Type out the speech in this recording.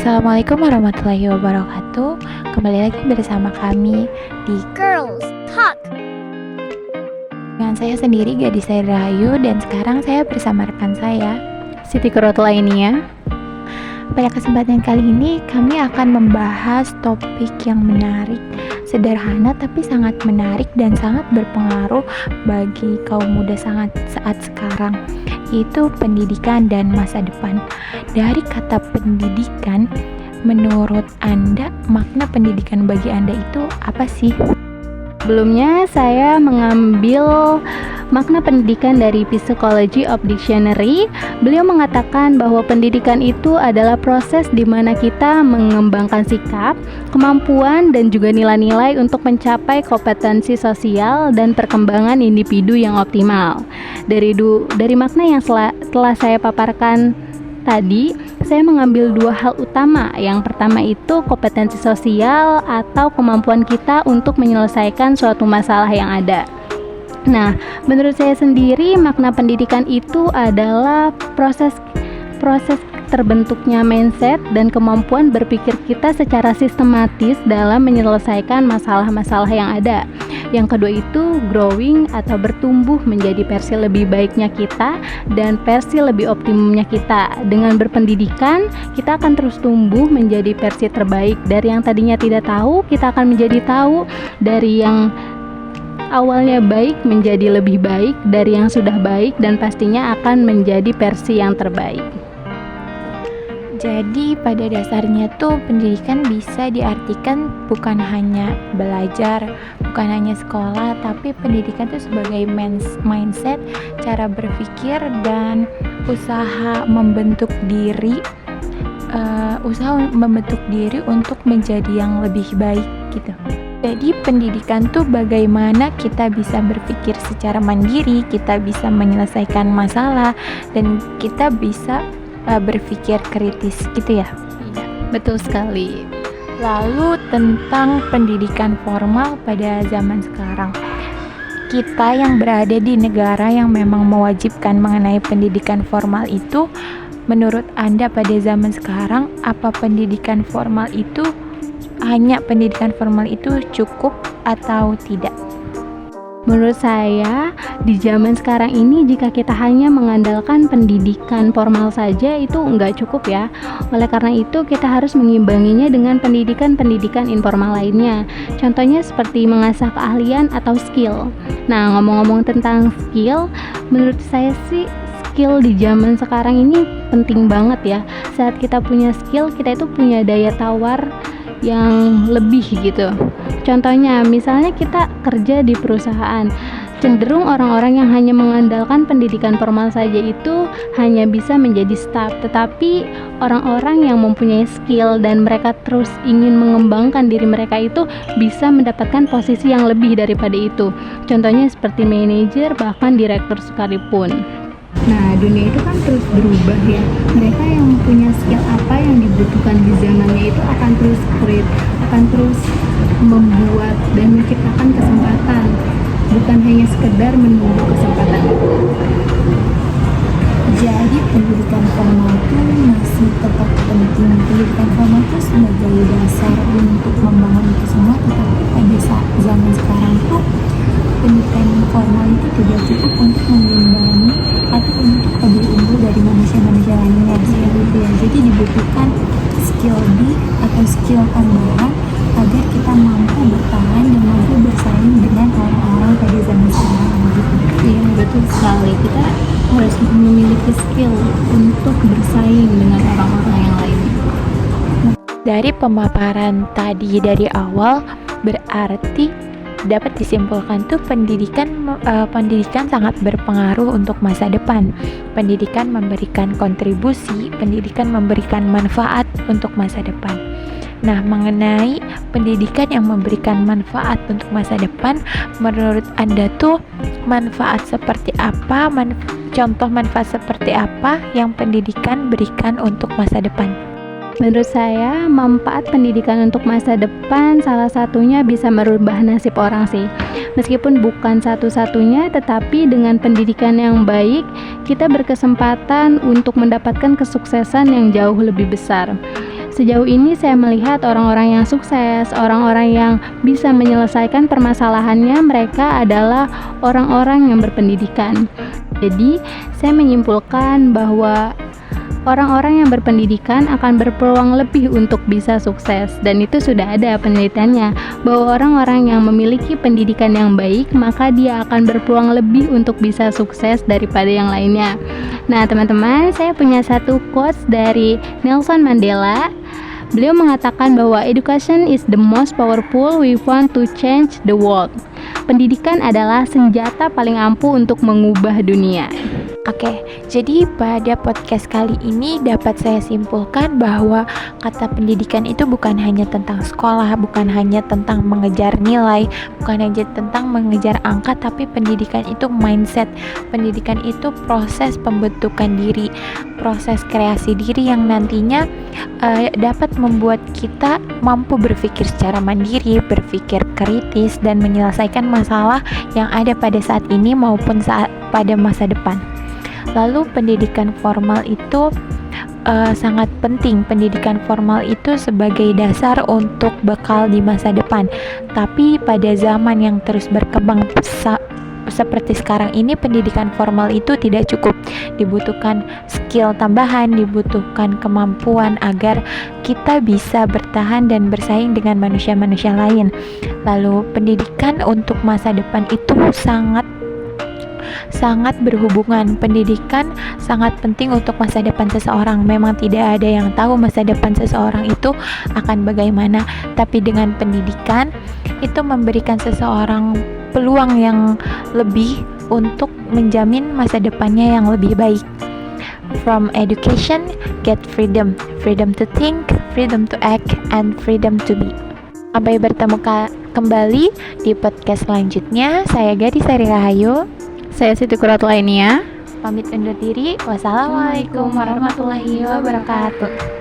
Assalamualaikum warahmatullahi wabarakatuh. Kembali lagi bersama kami di Girls Talk. dengan saya sendiri Gadis Sari Rahayu, dan sekarang saya bersama rekan saya Siti Kurot lainnya. Pada kesempatan kali ini kami akan membahas topik yang menarik, sederhana tapi sangat menarik dan sangat berpengaruh bagi kaum muda saat sekarang, yaitu pendidikan dan masa depan. Dari kata pendidikan, menurut Anda makna pendidikan bagi Anda itu apa sih? Sebelumnya saya mengambil makna pendidikan dari Psychology of Dictionary. Beliau mengatakan bahwa pendidikan itu adalah proses di mana kita mengembangkan sikap, kemampuan, dan juga nilai-nilai untuk mencapai kompetensi sosial dan perkembangan individu yang optimal. Dari makna yang telah saya paparkan tadi, saya mengambil dua hal utama. Yang pertama itu kompetensi sosial atau kemampuan kita untuk menyelesaikan suatu masalah yang ada. Nah, menurut saya sendiri makna pendidikan itu adalah proses terbentuknya mindset dan kemampuan berpikir kita secara sistematis dalam menyelesaikan masalah-masalah yang ada. Yang kedua itu growing atau bertumbuh menjadi versi lebih baiknya kita dan versi lebih optimumnya kita. Dengan berpendidikan, kita akan terus tumbuh menjadi versi terbaik. Dari yang tadinya tidak tahu, kita akan menjadi tahu. Dari yang awalnya baik menjadi lebih baik, dari yang sudah baik, dan pastinya akan menjadi versi yang terbaik. Jadi pada dasarnya tuh pendidikan bisa diartikan bukan hanya belajar, bukan hanya sekolah, tapi pendidikan itu sebagai mindset, cara berpikir, dan usaha membentuk diri untuk menjadi yang lebih baik gitu. Jadi pendidikan tuh bagaimana kita bisa berpikir secara mandiri, kita bisa menyelesaikan masalah, dan kita bisa berpikir kritis gitu ya. Iya, betul sekali. Lalu tentang pendidikan formal pada zaman sekarang, kita yang berada di negara yang memang mewajibkan mengenai pendidikan formal itu, menurut Anda pada zaman sekarang apa pendidikan formal itu cukup atau tidak? Menurut saya, di zaman sekarang ini jika kita hanya mengandalkan pendidikan formal saja itu nggak cukup ya. Oleh karena itu kita harus mengimbanginya dengan pendidikan informal lainnya. Contohnya seperti mengasah keahlian atau skill. Nah, ngomong-ngomong tentang skill, menurut saya sih skill di zaman sekarang ini penting banget ya. Saat kita punya skill, kita itu punya daya tawar yang lebih gitu. Contohnya, misalnya kita kerja di perusahaan, cenderung orang-orang yang hanya mengandalkan pendidikan formal saja itu hanya bisa menjadi staff, tetapi orang-orang yang mempunyai skill dan mereka terus ingin mengembangkan diri mereka itu bisa mendapatkan posisi yang lebih daripada itu. Contohnya seperti manajer, bahkan direktur sekalipun. Nah, dunia itu kan terus berubah ya. Mereka yang punya skill apa yang dibutuhkan di zamannya itu akan terus membuat dan menciptakan kesempatan, bukan hanya sekedar menunggu kesempatan itu. Jadi pendidikan formal itu masih tetap penting. Pendidikan formal itu sebagai dasar untuk membangun itu semua, tetapi pada saat zaman sekarang tuh pendidikan formal itu tidak cukup untuk mengimbangi atau untuk lebih unggul dari manusia-manusia lainnya seperti itu ya. Jadi dibutuhkan skill B atau skill tambahan agar kita mampu bertahan dan mampu bersaing dengan orang-orang pada zaman sekarang gitu. Iya, betul sekali. Kita harus memiliki skill untuk bersaing dengan orang-orang yang lain. Dari pemaparan tadi dari awal, berarti dapat disimpulkan tuh pendidikan sangat berpengaruh untuk masa depan. Pendidikan memberikan kontribusi, pendidikan memberikan manfaat untuk masa depan. Nah, mengenai pendidikan yang memberikan manfaat untuk masa depan, menurut Anda tuh manfaat seperti apa? Contoh manfaat seperti apa yang pendidikan berikan untuk masa depan? Menurut saya, manfaat pendidikan untuk masa depan salah satunya bisa merubah nasib orang sih. Meskipun bukan satu-satunya, tetapi dengan pendidikan yang baik, kita berkesempatan untuk mendapatkan kesuksesan yang jauh lebih besar. Sejauh ini saya melihat orang-orang yang sukses, orang-orang yang bisa menyelesaikan permasalahannya, mereka adalah orang-orang yang berpendidikan. Jadi, saya menyimpulkan bahwa orang-orang yang berpendidikan akan berpeluang lebih untuk bisa sukses, dan itu sudah ada penelitiannya bahwa orang-orang yang memiliki pendidikan yang baik maka dia akan berpeluang lebih untuk bisa sukses daripada yang lainnya. Nah teman-teman, saya punya satu quotes dari Nelson Mandela. Beliau mengatakan bahwa education is the most powerful weapon to change the world. Pendidikan adalah senjata paling ampuh untuk mengubah dunia. Oke, jadi pada podcast kali ini dapat saya simpulkan bahwa kata pendidikan itu bukan hanya tentang sekolah, bukan hanya tentang mengejar nilai, bukan hanya tentang mengejar angka, tapi pendidikan itu mindset. Pendidikan itu proses pembentukan diri, proses kreasi diri yang nantinya dapat membuat kita mampu berpikir secara mandiri, berpikir kritis, dan menyelesaikan masalah yang ada pada saat ini maupun pada masa depan. Lalu pendidikan formal itu sangat penting. Pendidikan formal itu sebagai dasar untuk bekal di masa depan. Tapi pada zaman yang terus berkembang seperti sekarang ini, pendidikan formal itu tidak cukup. Dibutuhkan skill tambahan, dibutuhkan kemampuan agar kita bisa bertahan dan bersaing dengan manusia-manusia lain. Lalu pendidikan untuk masa depan itu sangat berhubungan. Pendidikan sangat penting untuk masa depan seseorang. Memang tidak ada yang tahu masa depan seseorang itu akan bagaimana, tapi dengan pendidikan itu memberikan seseorang peluang yang lebih untuk menjamin masa depannya yang lebih baik. From education, get freedom. Freedom to think, freedom to act, and freedom to be. Sampai bertemu kembali di podcast selanjutnya. Saya Gadis Sari Rahayu. Saya Siti Kuratulainia. Pamit undur diri. Wassalamualaikum warahmatullahi wabarakatuh.